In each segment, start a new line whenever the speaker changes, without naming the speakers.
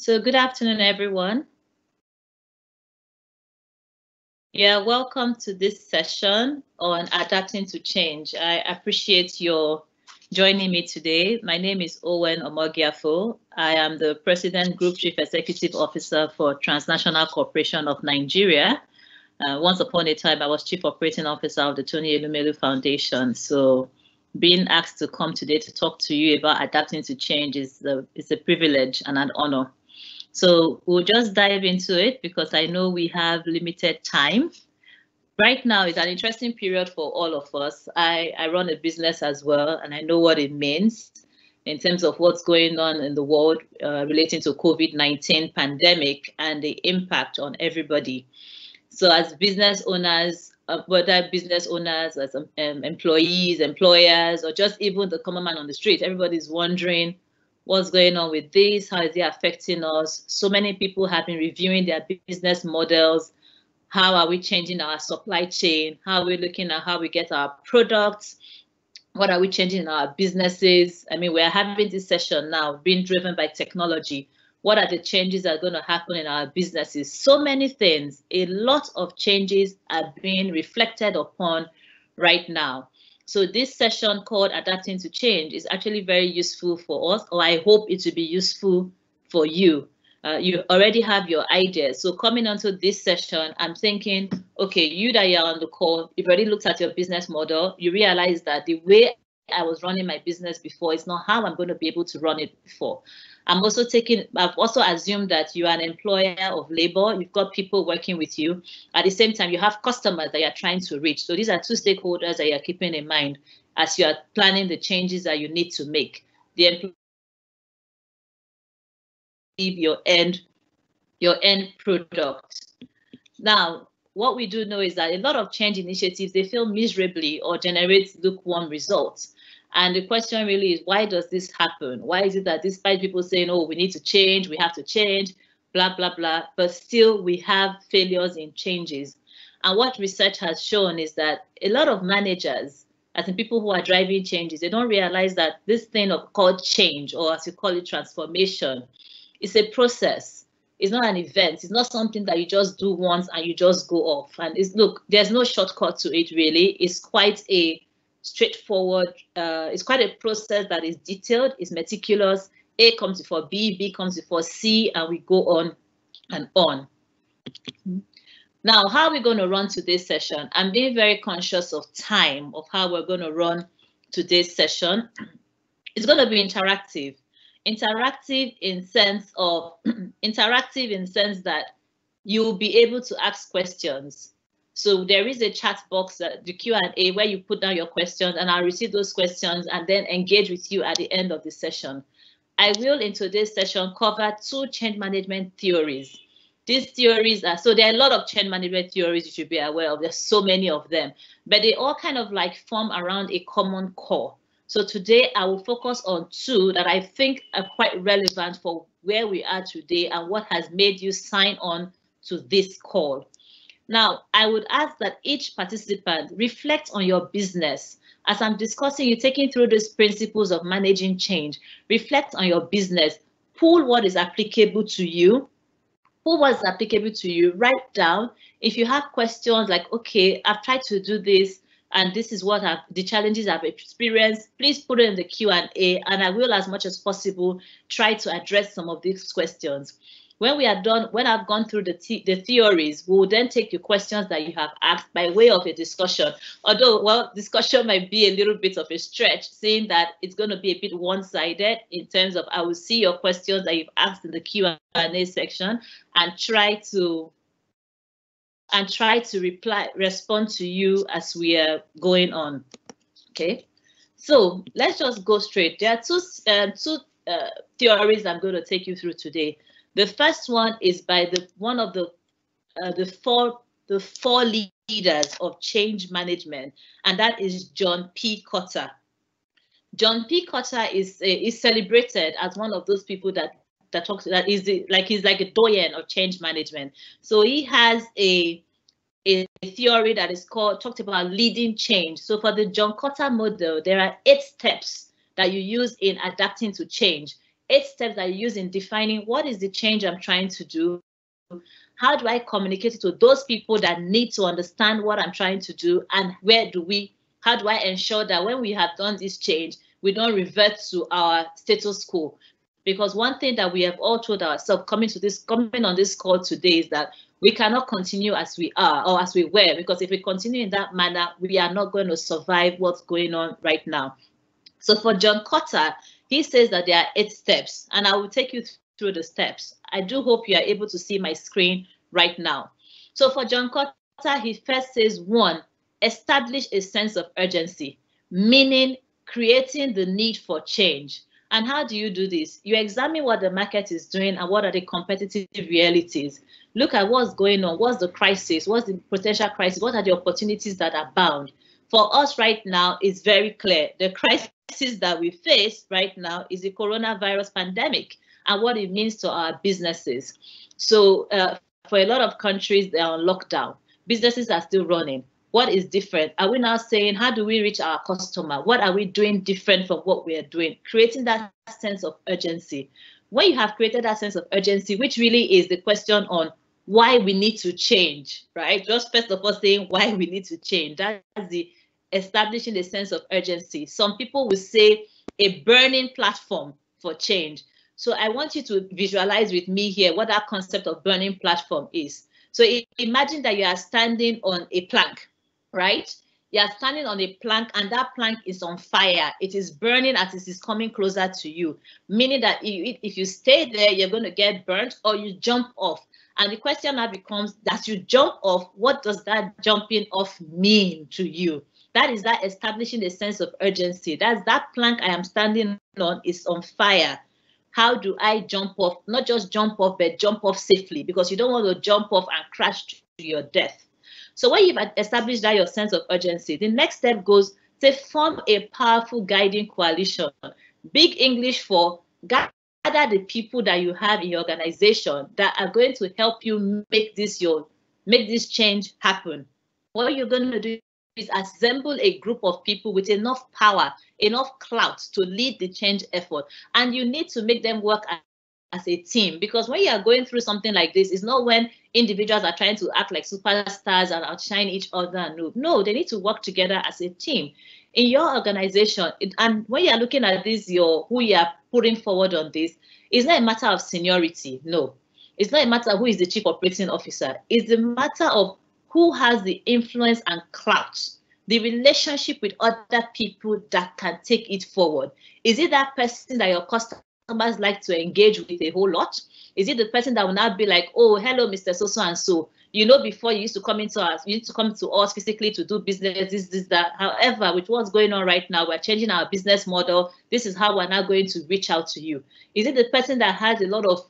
So good afternoon, everyone. Yeah, welcome to this session on adapting to change. I appreciate your joining me today. My name is Owen Omogiafo. I am the President Group Chief Executive Officer for Transnational Corporation of Nigeria. Once upon a time, I was Chief Operating Officer of the Tony Elumelu Foundation. So being asked to come today to talk to you about adapting to change is a privilege and an honor. So we'll just dive into it because I know we have limited time. Right now is an interesting period for all of us. I run a business as well, and I know what it means in terms of what's going on in the world relating to COVID-19 pandemic and the impact on everybody. So as business owners, whether business owners, as employees, employers, or just even the common man on the street, everybody's wondering what's going on with this, how is it affecting us? So many people have been reviewing their business models. How are we changing our supply chain? How are we looking at how we get our products? What are we changing in our businesses? I mean, we're having this session now being driven by technology. What are the changes that are going to happen in our businesses? So many things, a lot of changes are being reflected upon right now. So this session called Adapting to Change is actually very useful for us, or I hope it will be useful for you. You already have your ideas. So coming onto this session, I'm thinking, okay, you that you're on the call, you've already looked at your business model, you realize that the way I was running my business before is not how I'm going to be able to run it before. I've also assumed that you are an employer of labor, you've got people working with you. At the same time, you have customers that you're trying to reach. So these are two stakeholders that you're keeping in mind as you are planning the changes that you need to make. The employee, your end product. Now, what we do know is that a lot of change initiatives, they fail miserably or generate lukewarm results. And the question really is, why does this happen? Why is it that despite people saying, oh, we need to change, we have to change, blah, blah, blah, but still we have failures in changes? And what research has shown is that a lot of managers, as in people who are driving changes, they don't realize that this thing called change, or as you call it, transformation, is a process. It's not an event. It's not something that you just do once and you just go off. And look, there's no shortcut to it, really. It's quite a straightforward, it's quite a process that is detailed, is meticulous. A comes before B, B comes before C, and we go on and on. Now, how are we going to run today's session? I'm being very conscious of time, of how we're going to run today's session. It's going to be interactive. Interactive in sense that you'll be able to ask questions. So there is a chat box, the Q&A, where you put down your questions, and I'll receive those questions and then engage with you at the end of the session. I will, in today's session, cover 2 change management theories. These theories so there are a lot of change management theories you should be aware of. There's so many of them, but they all kind of like form around a common core. So today I will focus on 2 that I think are quite relevant for where we are today and what has made you sign on to this call. Now, I would ask that each participant reflect on your business. As I'm discussing, you're taking through these principles of managing change. Reflect on your business. Pull what is applicable to you. Pull what is applicable to you. Write down. If you have questions like, okay, I've tried to do this, and this is what the challenges I've experienced, please put it in the Q&A, and I will, as much as possible, try to address some of these questions. When we are done, when I've gone through the theories, we will then take the questions that you have asked by way of a discussion. Although, well, discussion might be a little bit of a stretch, saying that it's going to be a bit one-sided in terms of I will see your questions that you've asked in the Q&A section and try to respond to you as we are going on. Okay, so let's just go straight. There are two theories I'm going to take you through today. The first one is by one of the four leaders of change management, and that is John P. Cotter. John P. Cotter is celebrated as one of those people he's like a doyen of change management. So he has a theory that is talked about leading change. So for the John Cotter model, there are 8 steps that you use in adapting to change. 8 steps that you use in defining what is the change I'm trying to do. How do I communicate it to those people that need to understand what I'm trying to do, and how do I ensure that when we have done this change, we don't revert to our status quo? Because one thing that we have all told ourselves coming on this call today is that we cannot continue as we are or as we were, because if we continue in that manner, we are not going to survive what's going on right now. So for John Cotter, he says that there are 8 steps, and I will take you through the steps. I do hope you are able to see my screen right now. So for John Cotter, he first says, 1, establish a sense of urgency, meaning creating the need for change. And how do you do this? You examine what the market is doing and what are the competitive realities. Look at what's going on, what's the crisis, what's the potential crisis, what are the opportunities that are bound. For us right now, it's very clear. The crisis that we face right now is the coronavirus pandemic and what it means to our businesses. So for a lot of countries, they're on lockdown. Businesses are still running. What is different? Are we now saying, how do we reach our customer? What are we doing different from what we are doing? Creating that sense of urgency. When you have created that sense of urgency, which really is the question on why we need to change, right? Just first of all saying why we need to change. That's the establishing the sense of urgency. Some people will say a burning platform for change. So I want you to visualize with me here what that concept of burning platform is. So imagine that you are standing on a plank, right? You are standing on a plank and that plank is on fire. It is burning as it is coming closer to you, meaning that if you stay there, you're going to get burnt or you jump off. And the question now becomes, as you jump off, what does that jumping off mean to you? That is that establishing a sense of urgency. That's that plank I am standing on is on fire. How do I jump off? Not just jump off, but jump off safely, because you don't want to jump off and crash to your death. So when you've established that your sense of urgency, the next step goes to form a powerful guiding coalition. Big English for gather the people that you have in your organization that are going to help you make this change happen. What you're going to do is assemble a group of people with enough power, enough clout to lead the change effort. And you need to make them work as a team, because when you are going through something like this, it's not when individuals are trying to act like superstars and outshine each other. No, they need to work together as a team. In your organization, and when you're looking at this, who you are putting forward on this, it's not a matter of seniority. No, it's not a matter of who is the chief operating officer. It's a matter of who has the influence and clout, the relationship with other people that can take it forward. Is it that person that your customers like to engage with a whole lot? Is it the person that will now be like, oh, hello, Mr. So and so? You know, before you used to come into us, you used to come to us physically to do business, this, that. However, with what's going on right now, we're changing our business model. This is how we're now going to reach out to you. Is it the person that has a lot of,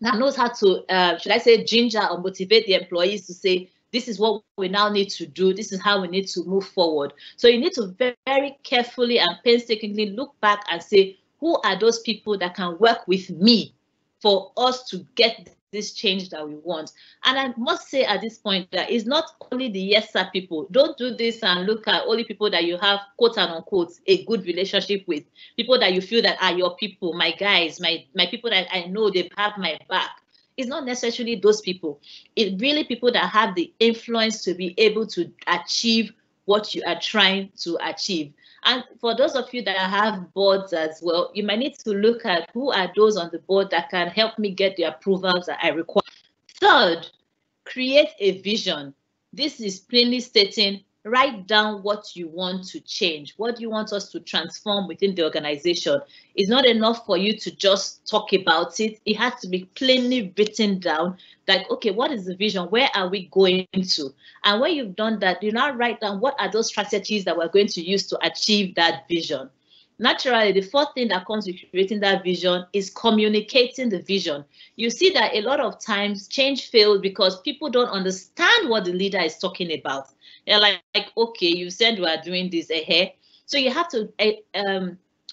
that knows how to, should I say, ginger or motivate the employees to say, this is what we now need to do. This is how we need to move forward. So you need to very carefully and painstakingly look back and say, who are those people that can work with me for us to get this change that we want? And I must say at this point that it's not only the yes sir people. Don't do this and look at only people that you have, quote and unquote, a good relationship with. People that you feel that are your people, my guys, my people that I know they have my back. It's not necessarily those people. It's really people that have the influence to be able to achieve what you are trying to achieve. And for those of you that have boards as well, you might need to look at who are those on the board that can help me get the approvals that I require. Third, create a vision. This is plainly stating, write down what you want to change, what you want us to transform within the organization. It's not enough for you to just talk about it. It has to be plainly written down, like, okay, what is the vision? Where are we going to? And when you've done that, you now write down what are those strategies that we're going to use to achieve that vision. Naturally, the fourth thing that comes with creating that vision is communicating the vision. You see that a lot of times change fails because people don't understand what the leader is talking about. They're like, okay, you said we are doing this. So you have to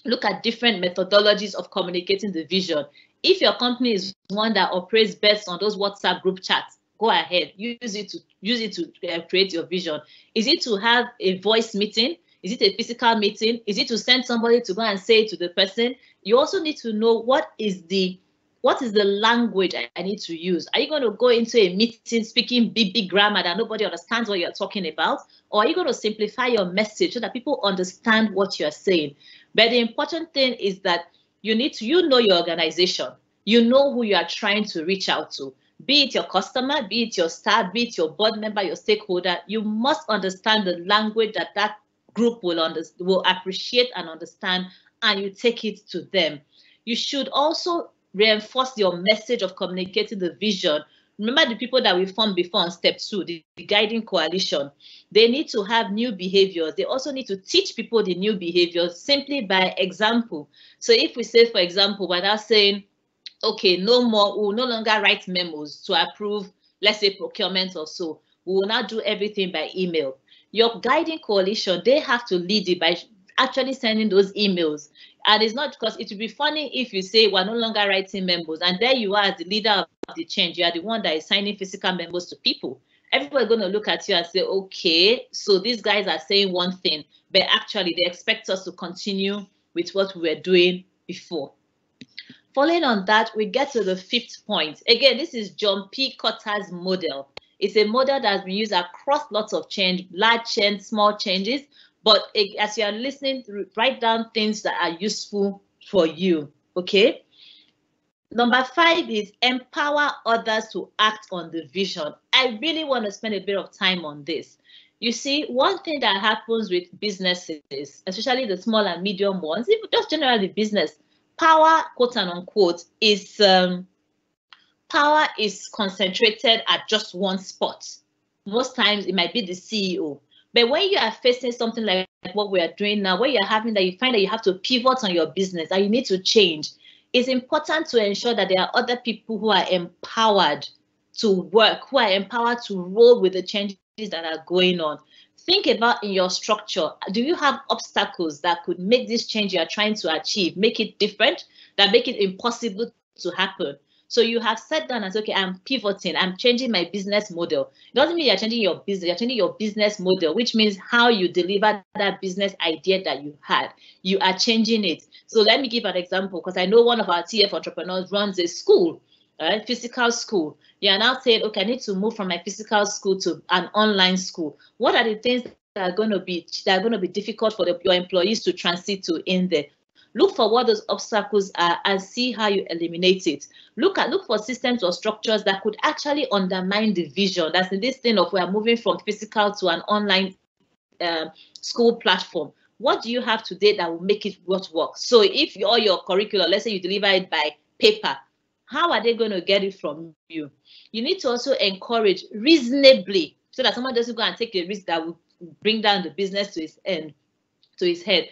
look at different methodologies of communicating the vision. If your company is one that operates best on those WhatsApp group chats, go ahead, use it to create your vision. Is it to have a voice meeting? Is it a physical meeting? Is it to send somebody to go and say to the person? You also need to know what is the language I need to use. Are you going to go into a meeting speaking big grammar that nobody understands what you're talking about? Or are you going to simplify your message so that people understand what you're saying? But the important thing is that you know your organization. You know who you are trying to reach out to. Be it your customer, be it your staff, be it your board member, your stakeholder. You must understand the language that group will appreciate and understand, and you take it to them. You should also reinforce your message of communicating the vision. Remember the people that we formed before on step 2, the guiding coalition. They need to have new behaviors. They also need to teach people the new behaviors simply by example. So if we say, for example, without saying, okay, we will no longer write memos to approve, let's say, procurement or so. We will now do everything by email. Your guiding coalition, they have to lead it by actually sending those emails. And it's not, because it would be funny if you say we're no longer writing memos, and there you are as the leader of the change. You are the one that is signing physical memos to people. Everybody's going to look at you and say, okay, so these guys are saying one thing, but actually they expect us to continue with what we were doing before. Following on that, we get to the 5th point. Again, this is John P. Cotter's model. It's a model that has been used across lots of change, large change, small changes. But as you are listening, write down things that are useful for you, okay? Number 5 is empower others to act on the vision. I really want to spend a bit of time on this. You see, one thing that happens with businesses, especially the small and medium ones, even just generally business, power, quote and unquote, is power is concentrated at just one spot. Most times it might be the CEO. But when you are facing something like what we are doing now, where you're having that, you find that you have to pivot on your business and you need to change, it's important to ensure that there are other people who are empowered to work, who are empowered to roll with the changes that are going on. Think about in your structure, do you have obstacles that could make this change you're trying to achieve, make it different, that make it impossible to happen? So you have sat down and said, okay, I'm pivoting, I'm changing my business model. It doesn't mean you're changing your business, you're changing your business model, which means how you deliver that business idea that you had. You are changing it. So let me give an example, because I know one of our TF entrepreneurs runs a school, physical school. You are now saying, okay, I need to move from my physical school to an online school. What are the things that are going to be difficult for your employees to transit to in there? Look for what those obstacles are and see how you eliminate it. Look for systems or structures that could actually undermine the vision. That's in this thing of we are moving from physical to an online school platform. What do you have today that will make it work? So if all your curriculum, let's say you deliver it by paper, how are they going to get it from you? You need to also encourage reasonably, so that someone doesn't go and take a risk that will bring down the business to his head.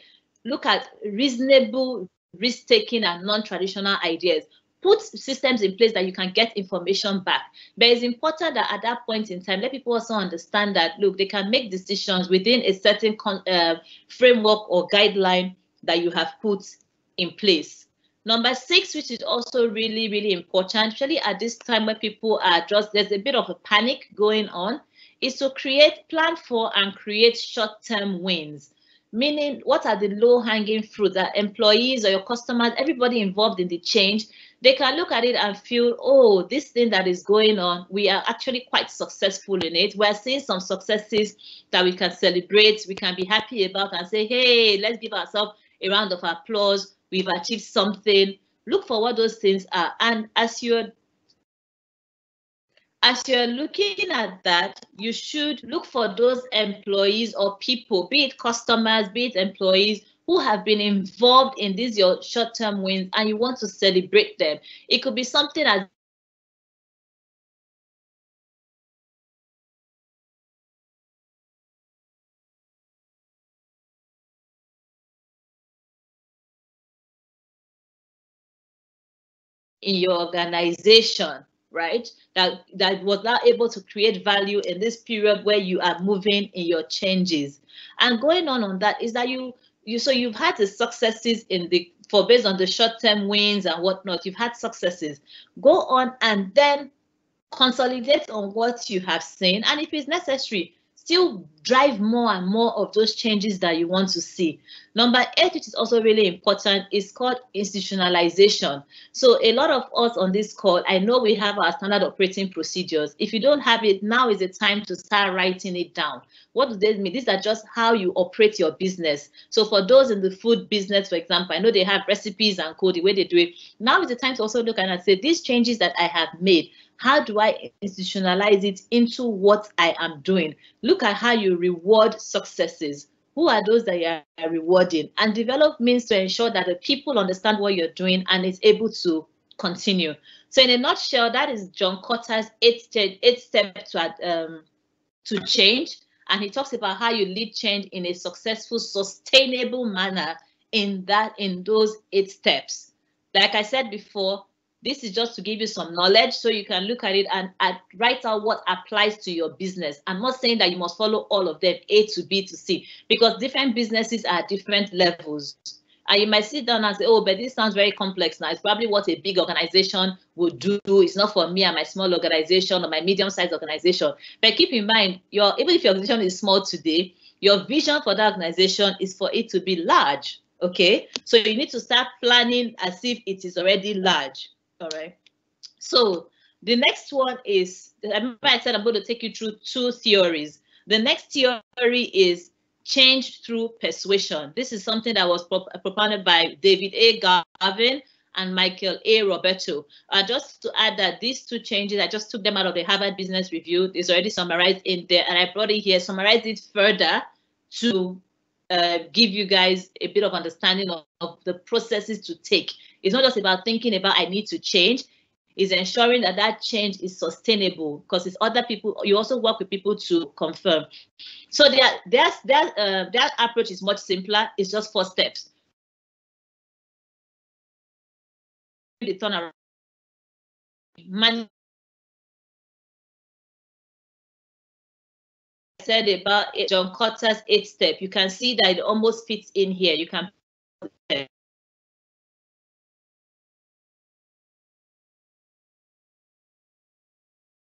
Look at reasonable risk-taking and non-traditional ideas. Put systems in place that you can get information back. But it's important that at that point in time, let people also understand that, look, they can make decisions within a certain framework or guideline that you have put in place. Number 6, which is also really, really important, especially at this time when people are there's a bit of a panic going on, is to plan for and create short-term wins. Meaning, what are the low-hanging fruit that employees or your customers, everybody involved in the change, they can look at it and feel, oh, this thing that is going on, we are actually quite successful in it. We're seeing some successes that we can celebrate, we can be happy about and say, hey, let's give ourselves a round of applause. We've achieved something. Look for what those things are. And as you're looking at that, you should look for those employees or people, be it customers, be it employees, who have been involved in these your short-term wins, and you want to celebrate them. It could be something as in your organization, right? That was not able to create value in this period where you are moving in your changes. And going on that is that so you've had the successes based on the short-term wins and whatnot, you've had successes. Go on and then consolidate on what you have seen, and if it's necessary, still drive more and more of those changes that you want to see. Number 8, which is also really important, is called institutionalization. So a lot of us on this call, I know we have our standard operating procedures. If you don't have it, now is the time to start writing it down. What do they mean? These are just how you operate your business. So for those in the food business, for example, I know they have recipes and code, the way they do it. Now is the time to also look and say, these changes that I have made, how do I institutionalize it into what I am doing? Look at how you reward successes. Who are those that you are rewarding? And develop means to ensure that the people understand what you're doing and is able to continue. So in a nutshell, that is John Cotter's eight steps to change. And he talks about how you lead change in a successful, sustainable manner in those 8 steps. Like I said before, this is just to give you some knowledge so you can look at it and write out what applies to your business. I'm not saying that you must follow all of them, A to B to C, because different businesses are at different levels. And you might sit down and say, oh, but this sounds very complex now. It's probably what a big organization would do. It's not for me and my small organization or my medium-sized organization. But keep in mind, even if your organization is small today, your vision for that organization is for it to be large. Okay, so you need to start planning as if it is already large. All right. So the next one is, remember I said I'm going to take you through 2 theories. The next theory is change through persuasion. This is something that was propounded by David A. Garvin and Michael A. Roberto. Just to add that these 2 changes, I just took them out of the Harvard Business Review. It's already summarized in there, and I brought it here, summarized it further to give you guys a bit of understanding of the processes to take. It's not just about thinking about I need to change. It's ensuring that that change is sustainable, because it's other people. You also work with people to confirm. So that approach is much simpler. It's just 4 steps. The turnaround. I said about John Cotter's 8 step. You can see that it almost fits in here. You can.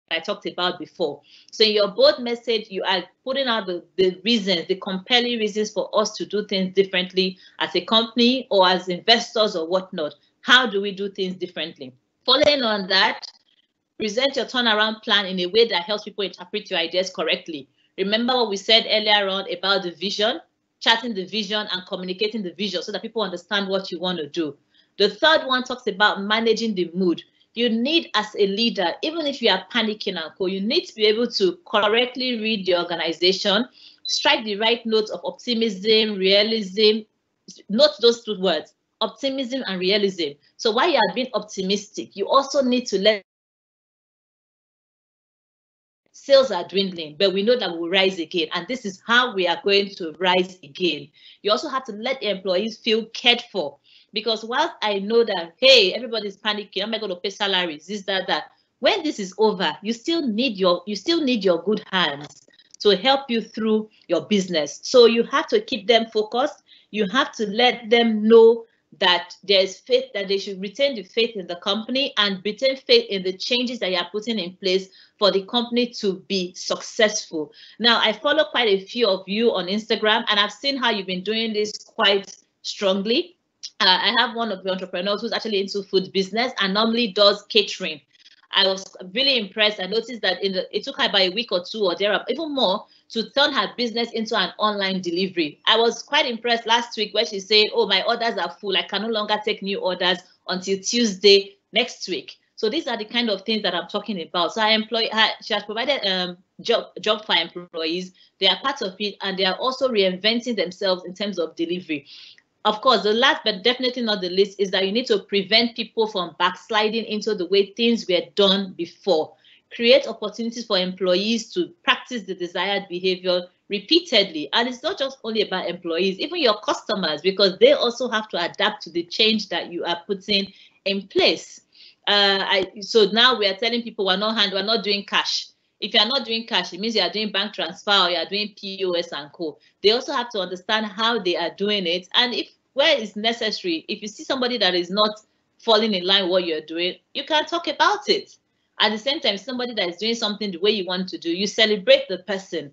I talked about before. So in your board message, you are putting out the reasons, the compelling reasons for us to do things differently as a company or as investors or whatnot. How do we do things differently? Following on that, present your turnaround plan in a way that helps people interpret your ideas correctly. Remember what we said earlier on about the vision, charting the vision and communicating the vision so that people understand what you want to do. The third one talks about managing the mood. You need, as a leader, even if you are panicking and co, you need to be able to correctly read the organization, strike the right notes of optimism, realism. Note those 2 words, optimism and realism. So while you are being optimistic, you also need to let sales are dwindling, but we know that we'll rise again. And this is how we are going to rise again. You also have to let the employees feel cared for. Because whilst I know that, hey, everybody's panicking, am I going to pay salaries, this, that. When this is over, you still need your good hands to help you through your business. So you have to keep them focused. You have to let them know that there's faith, that they should retain the faith in the company and retain faith in the changes that you are putting in place for the company to be successful. Now, I follow quite a few of you on Instagram, and I've seen how you've been doing this quite strongly. I have one of the entrepreneurs who's actually into food business and normally does catering. I was really impressed. I noticed that it took her about a week or 2 or there, even more, to turn her business into an online delivery. I was quite impressed last week when she said, oh, my orders are full. I can no longer take new orders until Tuesday next week. So these are the kind of things that I'm talking about. So she has provided job for employees. They are part of it, and they are also reinventing themselves in terms of delivery. Of course, the last but definitely not the least is that you need to prevent people from backsliding into the way things were done before. Create opportunities for employees to practice the desired behavior repeatedly. And it's not just only about employees, even your customers, because they also have to adapt to the change that you are putting in place. So now we are telling people we're not doing cash. If you are not doing cash, it means you are doing bank transfer or you are doing POS and co. They also have to understand how they are doing it. And if where it's necessary, if you see somebody that is not falling in line with what you're doing, you can talk about it. At the same time, somebody that is doing something the way you want to do, you celebrate the person.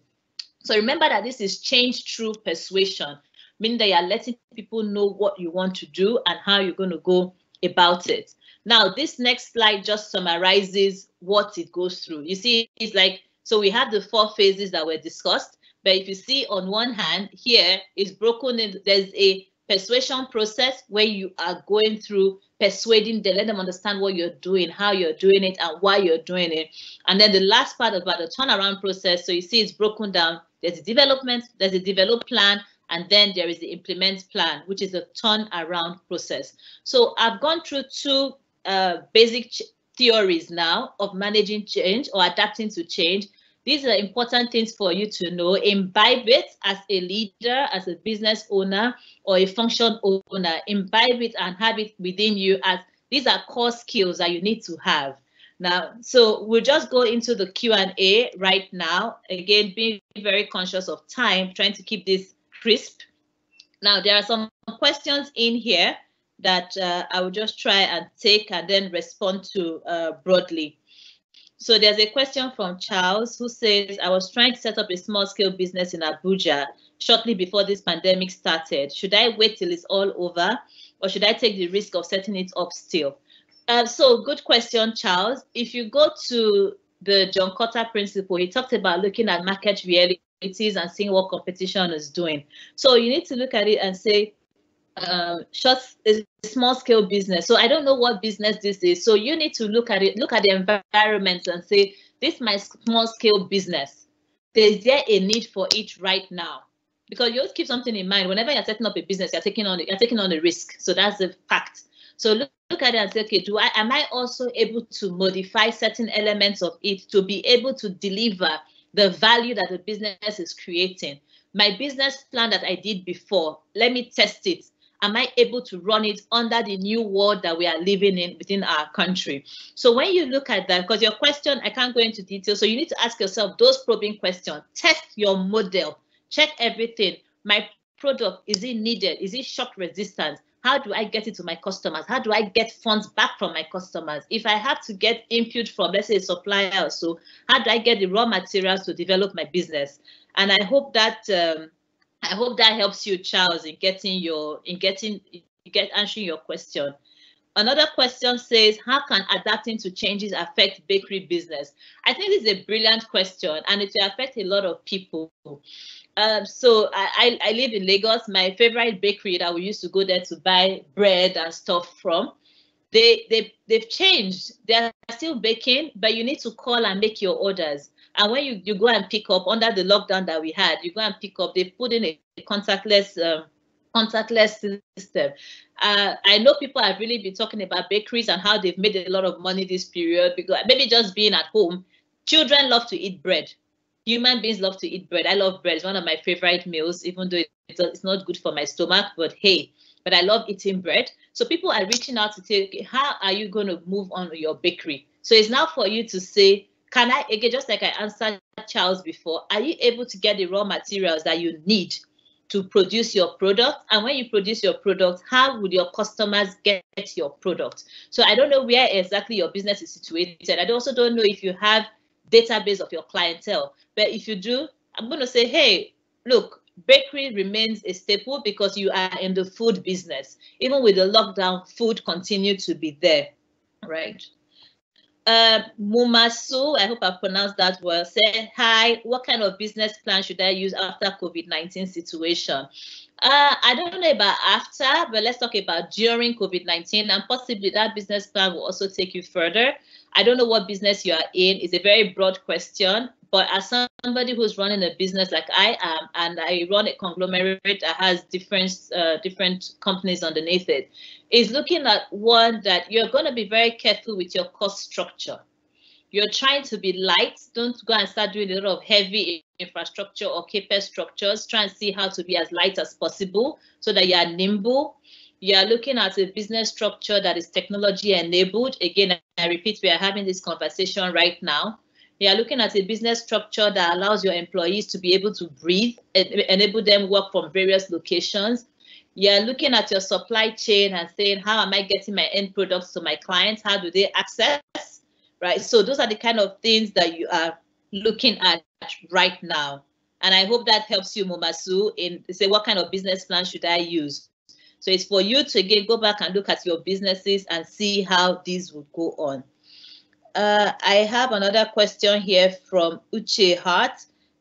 So remember that this is change through persuasion, meaning that you are letting people know what you want to do and how you're going to go about it. Now, this next slide just summarizes what it goes through. You see, it's like, so we have the 4 phases that were discussed, but if you see on one hand here, it's broken in, there's a persuasion process where you are going through persuading them, let them understand what you're doing, how you're doing it, and why you're doing it. And then the last part about the turnaround process, so you see it's broken down. There's a development, there's a develop plan, and then there is the implement plan, which is a turnaround process. So I've gone through 2 basic theories now of managing change or adapting to change. These are important things for you to know. Imbibe it as a leader, as a business owner, or a function owner. Imbibe it and have it within you, as these are core skills that you need to have. Now, so we'll just go into the Q&A right now. Again, being very conscious of time, trying to keep this crisp. Now, there are some questions in here that I will just try and take and then respond to broadly. So there's a question from Charles who says, I was trying to set up a small-scale business in Abuja shortly before this pandemic started. Should I wait till it's all over, or should I take the risk of setting it up still? So good question, Charles. If you go to the John Cotter principle, he talked about looking at market realities and seeing what competition is doing. So you need to look at it and say, small scale business. So I don't know what business this is. So you need to look at it, look at the environment and say, this is my small scale business. Is there a need for it right now? Because you always keep something in mind. Whenever you're setting up a business, you're taking on a risk. So that's the fact. So look at it and say, okay, am I also able to modify certain elements of it to be able to deliver the value that the business is creating? My business plan that I did before, let me test it. Am I able to run it under the new world that we are living in within our country? So when you look at that, because your question, I can't go into detail, so you need to ask yourself those probing questions. Test your model. Check everything. My product, is it needed? Is it shock resistant? How do I get it to my customers? How do I get funds back from my customers? If I have to get input from, let's say, a supplier or so, how do I get the raw materials to develop my business? And I hope that helps you, Charles, in answering your question. Another question says, how can adapting to changes affect bakery business? I think this is a brilliant question, and it will affect a lot of people. So I live in Lagos. My favorite bakery that we used to go there to buy bread and stuff from, they've changed. They're still baking, but you need to call and make your orders. And when you go and pick up, under the lockdown that we had, you go and pick up, they put in a contactless system. I know people have really been talking about bakeries and how they've made a lot of money this period, because maybe just being at home. Children love to eat bread. Human beings love to eat bread. I love bread. It's one of my favorite meals, even though it's not good for my stomach, but hey, but I love eating bread. So people are reaching out to say, okay, how are you going to move on with your bakery? So it's now for you to say, can I, again, just like I answered Charles before, are you able to get the raw materials that you need to produce your product? And when you produce your product, how would your customers get your product? So I don't know where exactly your business is situated. I also don't know if you have database of your clientele. But if you do, I'm going to say, hey, look, bakery remains a staple because you are in the food business. Even with the lockdown, food continued to be there, right? Mumasu, I hope I pronounced that well, said, hi, what kind of business plan should I use after COVID-19 situation? I don't know about after, but let's talk about during COVID-19, and possibly that business plan will also take you further. I don't know what business you are in. It's a very broad question, but as somebody who's running a business like I am, and I run a conglomerate that has different companies underneath it, is looking at one that you're going to be very careful with your cost structure. You're trying to be light. Don't go and start doing a lot of heavy infrastructure or CapEx structures. Try and see how to be as light as possible so that you are nimble. You are looking at a business structure that is technology enabled. Again, I repeat, we are having this conversation right now. You are looking at a business structure that allows your employees to be able to breathe, enable them work from various locations. You're looking at your supply chain and saying, how am I getting my end products to my clients? How do they access? Right. So those are the kind of things that you are looking at right now. And I hope that helps you, Momasu, in say what kind of business plan should I use. So it's for you to again go back and look at your businesses and see how these would go on. I have another question here from Uche Hart.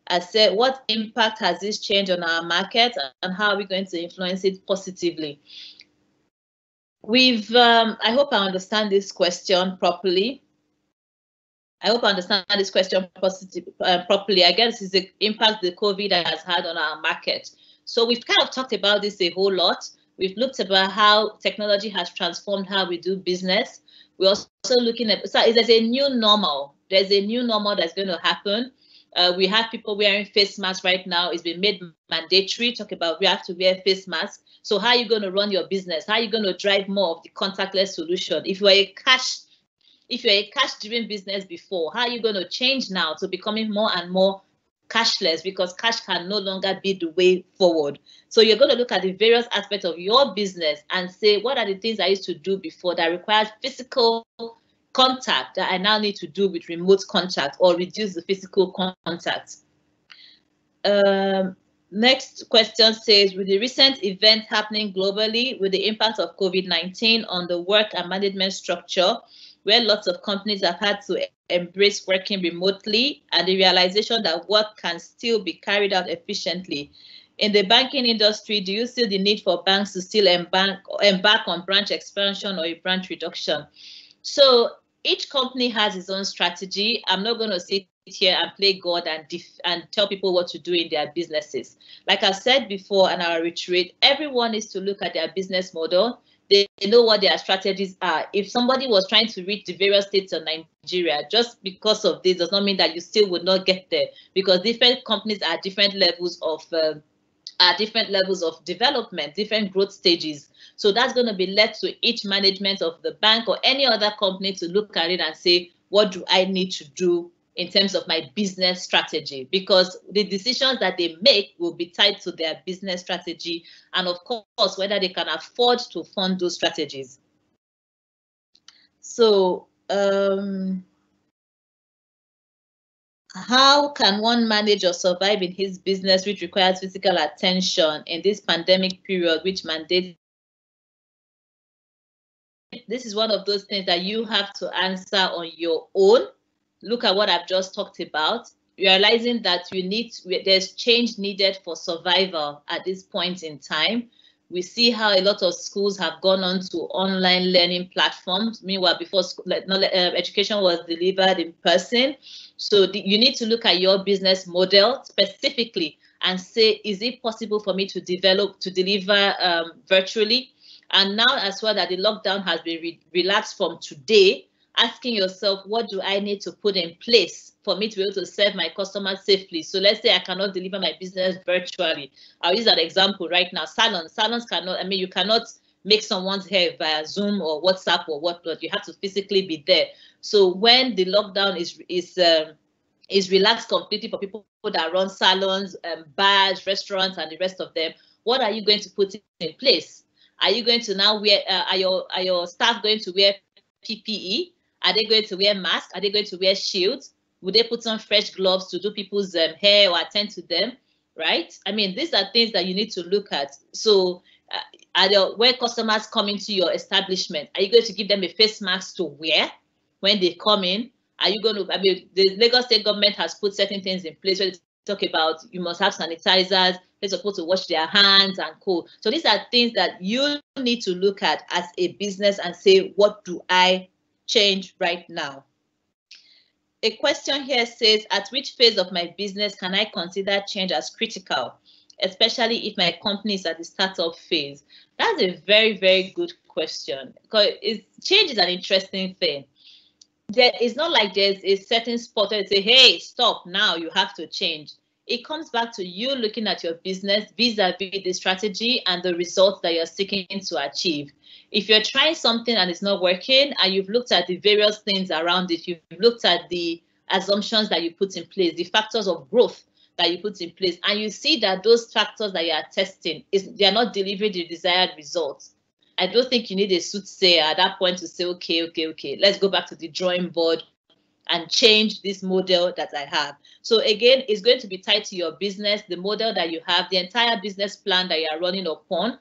I said, what impact has this change on our market and how are we going to influence it positively? I hope I understand this question properly. Properly. I guess it's the impact the COVID has had on our market. So we've kind of talked about this a whole lot. We've looked about how technology has transformed how we do business. We're also looking at, so there's a new normal. There's a new normal that's going to happen. We have people wearing face masks right now. It's been made mandatory. Talk about we have to wear face masks. So how are you going to run your business? How are you going to drive more of the contactless solution? If you're a cash-driven business before, how are you going to change now to becoming more and more cashless, because cash can no longer be the way forward? So you're going to look at the various aspects of your business and say, what are the things I used to do before that requires physical contact that I now need to do with remote contact or reduce the physical contact? Next question says, with the recent events happening globally, with the impact of COVID-19 on the work and management structure, where lots of companies have had to embrace working remotely, and the realization that work can still be carried out efficiently. In the banking industry, do you see the need for banks to still embark on branch expansion or a branch reduction? So each company has its own strategy. I'm not going to sit here and play God and tell people what to do in their businesses. Like I said before, and I'll reiterate, everyone needs to look at their business model. They know what their strategies are. If somebody was trying to reach the various states of Nigeria, just because of this does not mean that you still would not get there, because different companies are different levels of development, different growth stages. So that's going to be left to each management of the bank or any other company to look at it and say, what do I need to do in terms of my business strategy? Because the decisions that they make will be tied to their business strategy, and of course, whether they can afford to fund those strategies. So how can one manage or survive in his business which requires physical attention in this pandemic period, which mandates? This is one of those things that you have to answer on your own. Look at what I've just talked about, realizing that there's change needed for survival at this point in time. We see how a lot of schools have gone on to online learning platforms. Meanwhile, before education was delivered in person. So you need to look at your business model specifically and say, is it possible for me to deliver virtually? And now as well that the lockdown has been relaxed from today, asking yourself, what do I need to put in place for me to be able to serve my customers safely? So let's say I cannot deliver my business virtually. I'll use that example right now. Salons cannot, you cannot make someone's hair via Zoom or WhatsApp or whatnot. You have to physically be there. So when the lockdown is relaxed completely for people that run salons, bars, restaurants, and the rest of them, what are you going to put in place? Are you going to now wear, are your staff going to wear PPE? Are they going to wear masks? Are they going to wear shields? Would they put on fresh gloves to do people's hair or attend to them, right? These are things that you need to look at. So when customers come into your establishment, are you going to give them a face mask to wear when they come in? Are you going to, the Lagos State government has put certain things in place where they talk about you must have sanitizers, they're supposed to wash their hands and co. So these are things that you need to look at as a business and say, what do I change right now? A question here says, at which phase of my business can I consider change as critical, especially if my company is at the startup phase? That's a very, very good question, because change is an interesting thing. It's not like there's a certain spot where they say, hey, stop, now you have to change. It comes back to you looking at your business vis-a-vis the strategy and the results that you're seeking to achieve. If you're trying something and it's not working, and you've looked at the various things around it, you've looked at the assumptions that you put in place, the factors of growth that you put in place, and you see that those factors that you are testing, they are not delivering the desired results, I don't think you need a soothsayer at that point to say, okay, let's go back to the drawing board and change this model that I have. So again, it's going to be tied to your business, the model that you have, the entire business plan that you are running upon,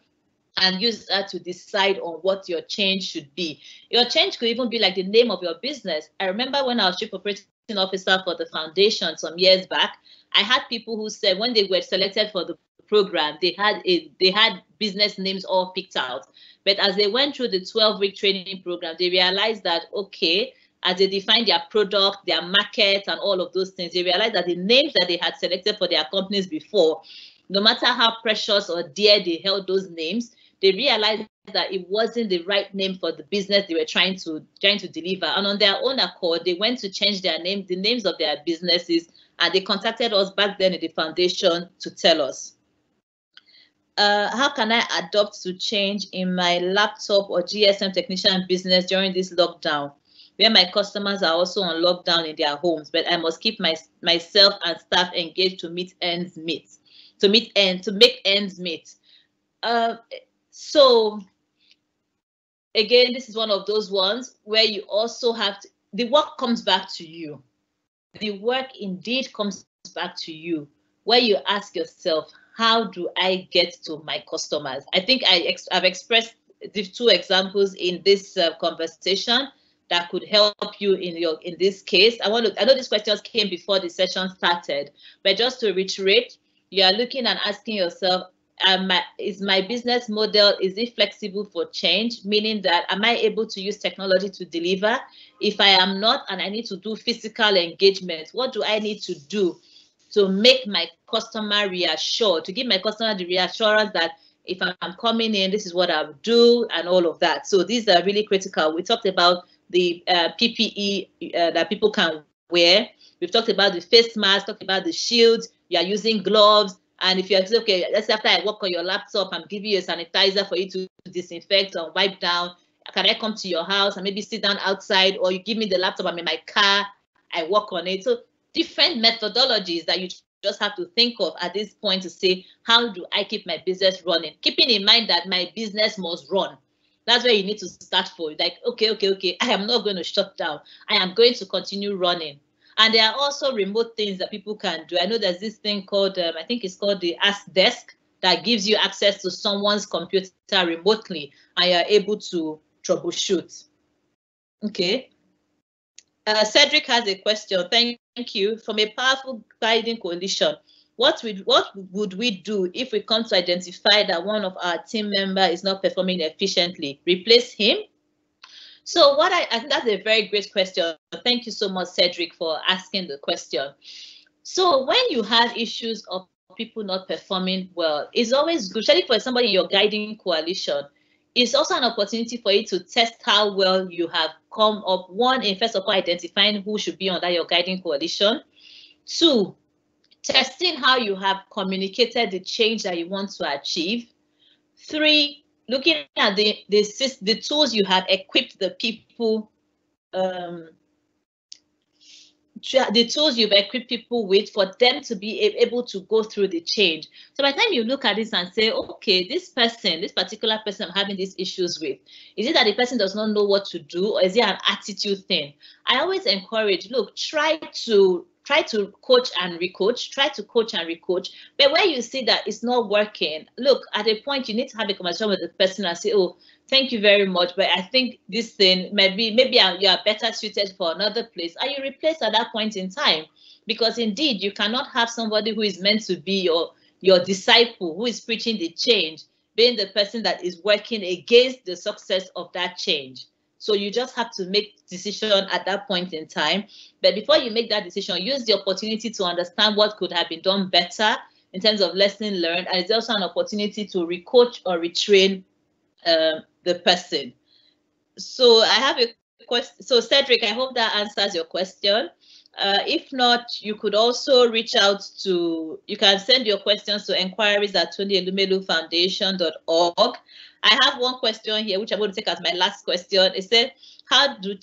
and use that to decide on what your change should be. Your change could even be like the name of your business. I remember when I was chief operating officer for the foundation some years back, I had people who said when they were selected for the program, they had business names all picked out. But as they went through the 12-week training program, they realized that, okay, as they defined their product, their market, and all of those things, they realized that the names that they had selected for their companies before, no matter how precious or dear they held those names, they realized that it wasn't the right name for the business they were trying to deliver. And on their own accord, they went to change their name, the names of their businesses, and they contacted us back then in the foundation to tell us. How can I adapt to change in my laptop or GSM technician business during this lockdown, where my customers are also on lockdown in their homes, but I must keep myself and staff engaged to make ends meet. So again, this is one of those ones where you also have to, the work comes back to you. The work indeed comes back to you, where you ask yourself, how do I get to my customers? I think I've expressed the two examples in this conversation that could help you in this case. I know these questions came before the session started, but just to reiterate, you are looking and asking yourself, is my business model, is it flexible for change? Meaning that, am I able to use technology to deliver? If I am not, and I need to do physical engagement, what do I need to do to make my customer reassured, to give my customer the reassurance that if I'm coming in, this is what I'll do, and all of that. So these are really critical. We talked about the PPE that people can wear. We've talked about the face mask, talked about the shields. You are using gloves. And if you're okay, let's say after I work on your laptop, I'm giving you a sanitizer for you to disinfect or wipe down. Can I come to your house and maybe sit down outside, or you give me the laptop, I'm in my car, I work on it. So different methodologies that you just have to think of at this point to say, how do I keep my business running? Keeping in mind that my business must run. That's where you need to start for. Like, okay, I am not going to shut down. I am going to continue running. And there are also remote things that people can do. I know there's this thing called, I think it's called the Ask Desk, that gives you access to someone's computer remotely, and you're able to troubleshoot. Okay. Cedric has a question. Thank you. From a powerful guiding coalition, what would we do if we come to identify that one of our team members is not performing efficiently? Replace him? So I think that's a very great question. Thank you so much, Cedric, for asking the question. So when you have issues of people not performing well, it's always good, especially for somebody in your guiding coalition. It's also an opportunity for you to test how well you have come up. One, in first of all, identifying who should be under your guiding coalition. Two, testing how you have communicated the change that you want to achieve. Three, looking at the tools you have equipped the people, the tools you've equipped people with for them to be able to go through the change. So by the time you look at this and say, okay, this particular person I'm having these issues with, is it that the person does not know what to do, or is it an attitude thing? I always encourage, look, try to coach and recoach, but where you see that it's not working, look, at a point you need to have a conversation with the person and say, oh, thank you very much, but I think this thing maybe you are better suited for another place, and you replace at that point in time. Because indeed, you cannot have somebody who is meant to be your disciple, who is preaching the change, being the person that is working against the success of that change. So you just have to make decision at that point in time. But before you make that decision, use the opportunity to understand what could have been done better in terms of lesson learned. And it's also an opportunity to recoach or retrain the person. So I have a question. So Cedric, I hope that answers your question. If not, you could also reach out to, you can send your questions to enquiries@tundeelumelufoundation.org. I have one question here, which I'm going to take as my last question. It said, how do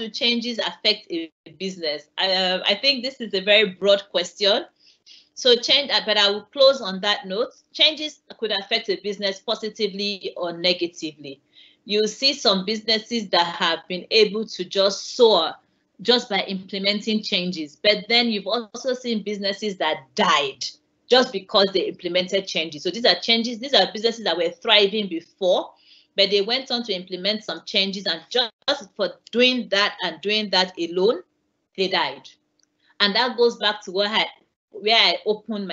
changes affect a business? I think this is a very broad question. So change, but I will close on that note. Changes could affect a business positively or negatively. You see some businesses that have been able to just soar just by implementing changes. But then you've also seen businesses that died just because they implemented changes. So these are changes, these are businesses that were thriving before, but they went on to implement some changes, and just for doing that and doing that alone, they died. And that goes back to where I opened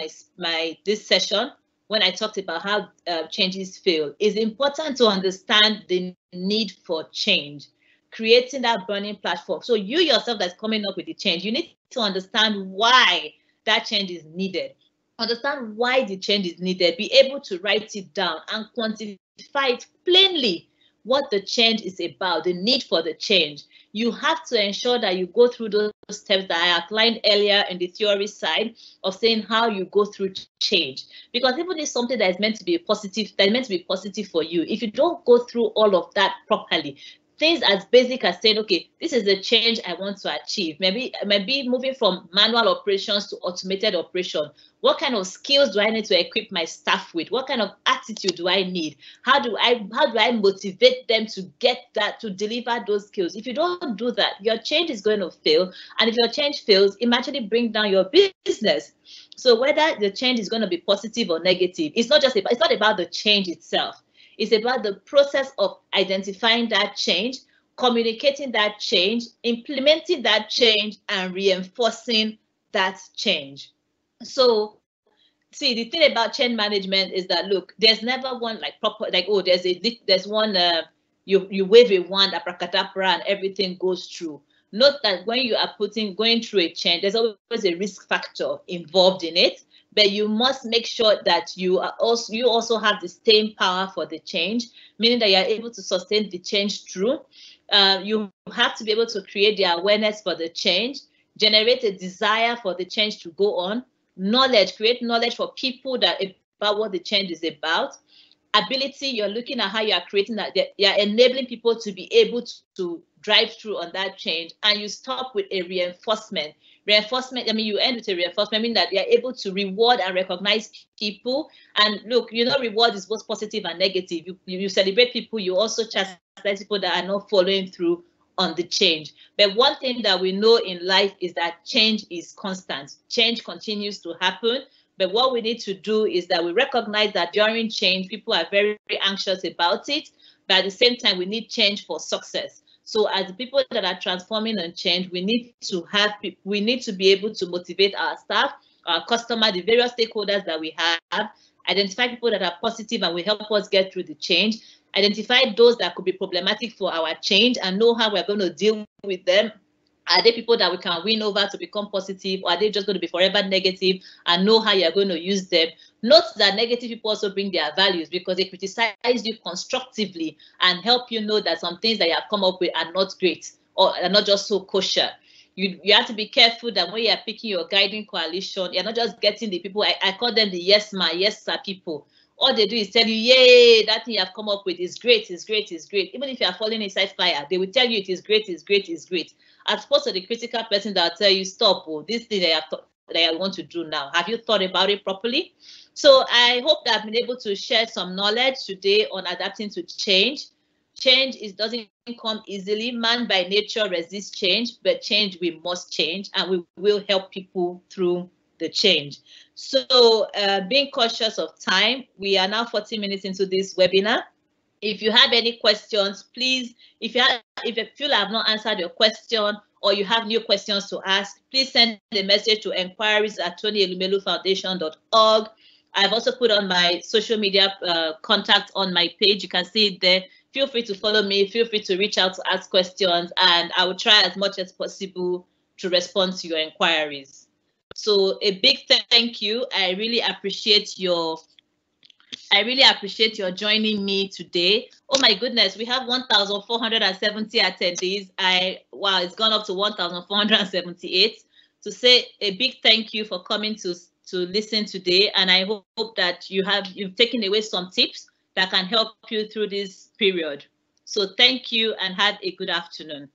this session when I talked about how changes fail. It's important to understand the need for change, creating that burning platform. So you yourself that's coming up with the change, you need to understand why that change is needed. Understand why the change is needed. Be able to write it down and quantify it plainly, what the change is about, the need for the change. You have to ensure that you go through those steps that I outlined earlier in the theory side of saying how you go through change. Because even if something that is meant to be positive, for you, if you don't go through all of that properly, things as basic as saying, okay, this is the change I want to achieve. Maybe moving from manual operations to automated operation. What kind of skills do I need to equip my staff with? What kind of attitude do I need? How do I motivate them to get that, to deliver those skills? If you don't do that, your change is going to fail. And if your change fails, it might actually bring down your business. So whether the change is going to be positive or negative, it's not about the change itself. It's about the process of identifying that change, communicating that change, implementing that change, and reinforcing that change. So, see, the thing about change management is that, look, there's never one there's one, you wave a wand, abracadabra, and everything goes through. Note that when you are going through a change, there's always a risk factor involved in it. But you must make sure that you also have the staying power for the change, meaning that you are able to sustain the change through. You have to be able to create the awareness for the change, generate a desire for the change to go on, create knowledge for people about what the change is about. Ability, you're looking at how you are creating that, you're enabling people to be able to drive through on that change, and you stop with a reinforcement. You end with a reinforcement, meaning that you're able to reward and recognize people. And look, reward is both positive and negative. You celebrate people, you also chastise people that are not following through on the change. But one thing that we know in life is that change is constant. Change continues to happen. But what we need to do is that we recognize that during change, people are very, very anxious about it. But at the same time, we need change for success. So as the people that are transforming and change, we need to be able to motivate our staff, our customer, the various stakeholders that we have, identify people that are positive and will help us get through the change, identify those that could be problematic for our change and know how we're going to deal with them. Are they people that we can win over to become positive, or are they just going to be forever negative, and know how you're going to use them? Note that negative people also bring their values, because they criticize you constructively and help you know that some things that you have come up with are not great or are not just so kosher. You have to be careful that when you are picking your guiding coalition, you're not just getting the people, I call them the yes ma, yes sir people. All they do is tell you, yay, that thing you have come up with is great, is great, is great. Even if you are falling inside fire, they will tell you it is great, is great, is great. As opposed to the critical person that will tell you, stop, this thing that I want to do now. Have you thought about it properly? So I hope that I've been able to share some knowledge today on adapting to change. Change doesn't come easily. Man by nature resists change, but change, we must change, and we will help people through the change. So being cautious of time, we are now 40 minutes into this webinar. If you have any questions, please, if you feel I have not answered your question or you have new questions to ask, please send a message to enquiries@tonyelumelu-foundation.org. I've also put on my social media contact on my page. You can see it there. Feel free to follow me. Feel free to reach out to ask questions, and I will try as much as possible to respond to your inquiries. So a big thank you. I really appreciate your joining me today. Oh my goodness, we have 1,470 attendees. Wow, it's gone up to 1,478. To say a big thank you for coming to listen today, and I hope that you've taken away some tips that can help you through this period. So thank you and have a good afternoon.